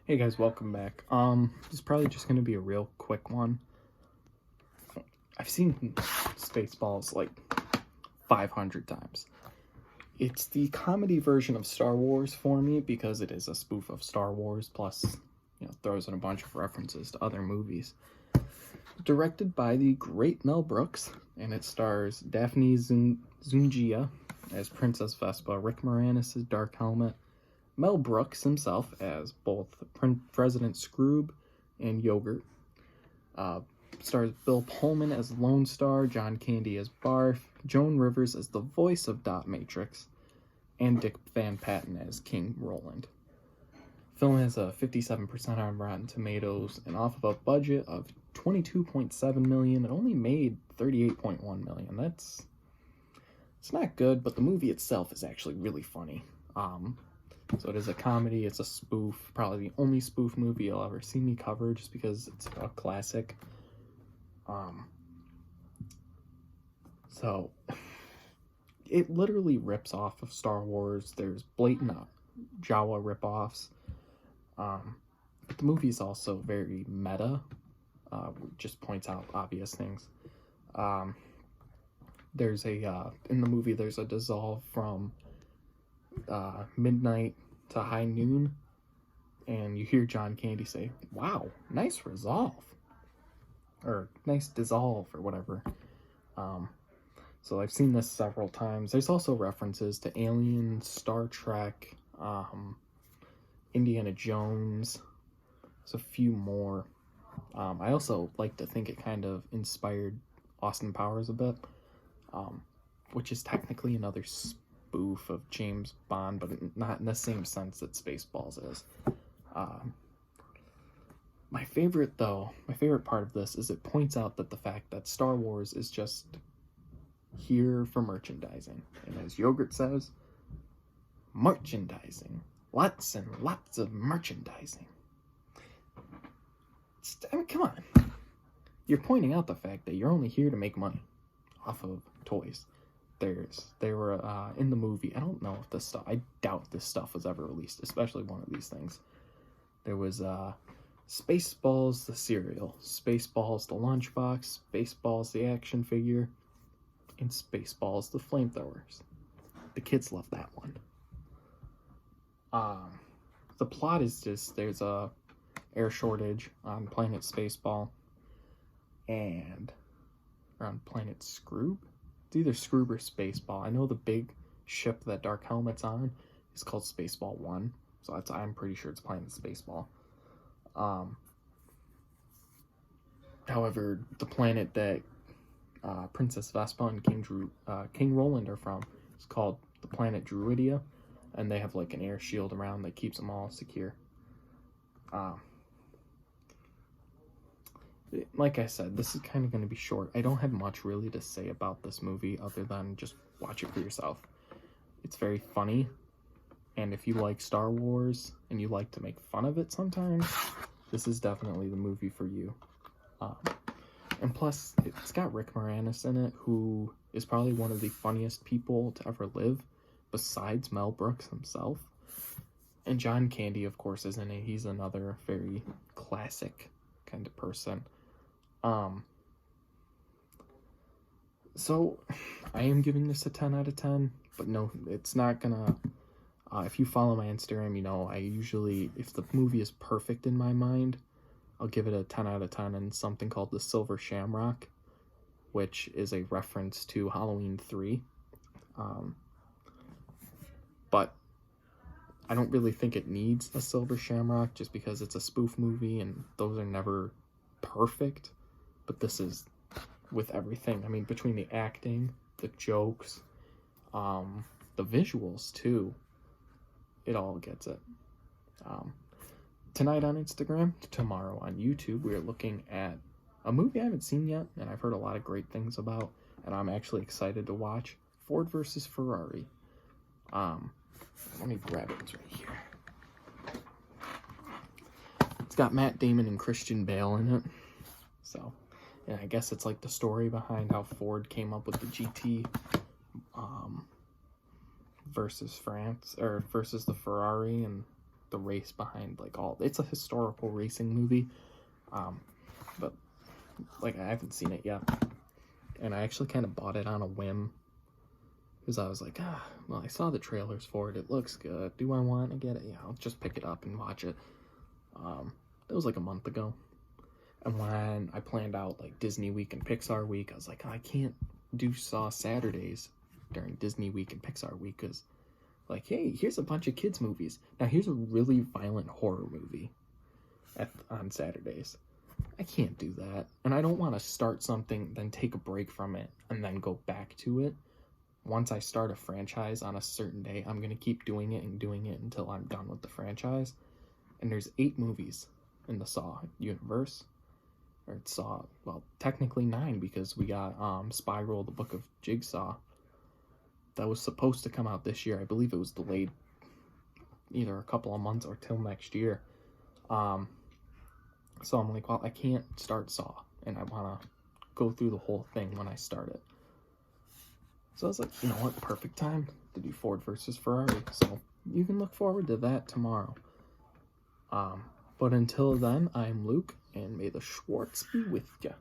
Hey guys, welcome back. This is probably just gonna be a real quick one. I've seen Spaceballs like 500 times. It's the comedy version of Star Wars for me because it is a spoof of Star Wars, plus, throws in a bunch of references to other movies. Directed by the great Mel Brooks, and it stars Daphne Zungia as Princess Vespa, Rick Moranis as Dark Helmet, Mel Brooks himself as both President Scroob and Yogurt. Stars Bill Pullman as Lone Star, John Candy as Barf, Joan Rivers as the voice of Dot Matrix, and Dick Van Patten as King Roland. Film has a 57% on Rotten Tomatoes, and off of a budget of $22.7 million, it only made $38.1 million. It's not good, but the movie itself is actually really funny. So it is a comedy, it's a spoof, probably the only spoof movie you'll ever see me cover just because it's a classic. So it literally rips off of Star Wars. There's blatant Jawa ripoffs. But the movie is also very meta. Just points out obvious things. There's in the movie there's a dissolve from midnight to high noon, and you hear John Candy say, "Wow, nice resolve," or "nice dissolve," or whatever. So I've seen this several times. There's also references to Alien, Star Trek, Indiana Jones. There's a few more. I also like to think it kind of inspired Austin Powers a bit, which is technically another spoof of James Bond, but not in the same sense that Spaceballs is. My favorite part of this is it points out that the fact that Star Wars is just here for merchandising. And as Yogurt says, merchandising. Lots and lots of merchandising. Come on. You're pointing out the fact that you're only here to make money off of toys. They were in the movie. I don't know if this stuff, I doubt this stuff was ever released, especially one of these things. There was Spaceballs the cereal, Spaceballs the lunchbox, Spaceballs the action figure, and Spaceballs the flamethrowers. The kids love that one. The plot is just there's a air shortage on planet Spaceball and on planet Scroob. It's either Scroob or Spaceball. I know the big ship that Dark Helmet's on is called Spaceball 1, so I'm pretty sure it's planet Spaceball. However, the planet that Princess Vespa and King Roland are from is called the planet Druidia, and they have like an air shield around that keeps them all secure. Like I said, this is kind of going to be short. I don't have much really to say about this movie other than just watch it for yourself. It's very funny, and if you like Star Wars and you like to make fun of it sometimes, this is definitely the movie for you. And plus, it's got Rick Moranis in it, who is probably one of the funniest people to ever live, besides Mel Brooks himself. And John Candy, of course, is in it. He's another very classic kind of person. So I am giving this a 10 out of 10, but no, it's not gonna, if you follow my Instagram, you know, I usually, if the movie is perfect in my mind, I'll give it a 10 out of 10 and something called the Silver Shamrock, which is a reference to Halloween 3. But I don't really think it needs a Silver Shamrock just because it's a spoof movie and those are never perfect. But this is with everything. I mean, between the acting, the jokes, the visuals too, it all gets it. Tonight on Instagram, tomorrow on YouTube, we're looking at a movie I haven't seen yet, and I've heard a lot of great things about, and I'm actually excited to watch, Ford versus Ferrari. Let me grab it, it's right here. It's got Matt Damon and Christian Bale in it, so, and I guess it's like the story behind how Ford came up with the GT, versus the Ferrari, and the race behind like all. It's a historical racing movie, but like I haven't seen it yet, and I actually kind of bought it on a whim because I was like, well, I saw the trailers for it. It looks good. Do I want to get it? Yeah, I'll just pick it up and watch it. That was like a month ago, and when I planned out like Disney Week and Pixar Week, I was like, I can't do Saw Saturdays during Disney Week and Pixar Week because, like, hey, here's a bunch of kids movies. Now here's a really violent horror movie on Saturdays. I can't do that, and I don't want to start something, then take a break from it, and then go back to it. Once I start a franchise on a certain day, I'm gonna keep doing it until I'm done with the franchise. And there's 8 movies in the Saw universe. Or it's Saw, well, technically 9 because we got Spiral, the Book of Jigsaw. That was supposed to come out this year. I believe it was delayed either a couple of months or till next year. So I'm like, well, I can't start Saw, and I want to go through the whole thing when I start it. So I was like, you know what, perfect time to do Ford versus Ferrari. So you can look forward to that tomorrow. But until then, I'm Luke, and may the Schwartz be with ya.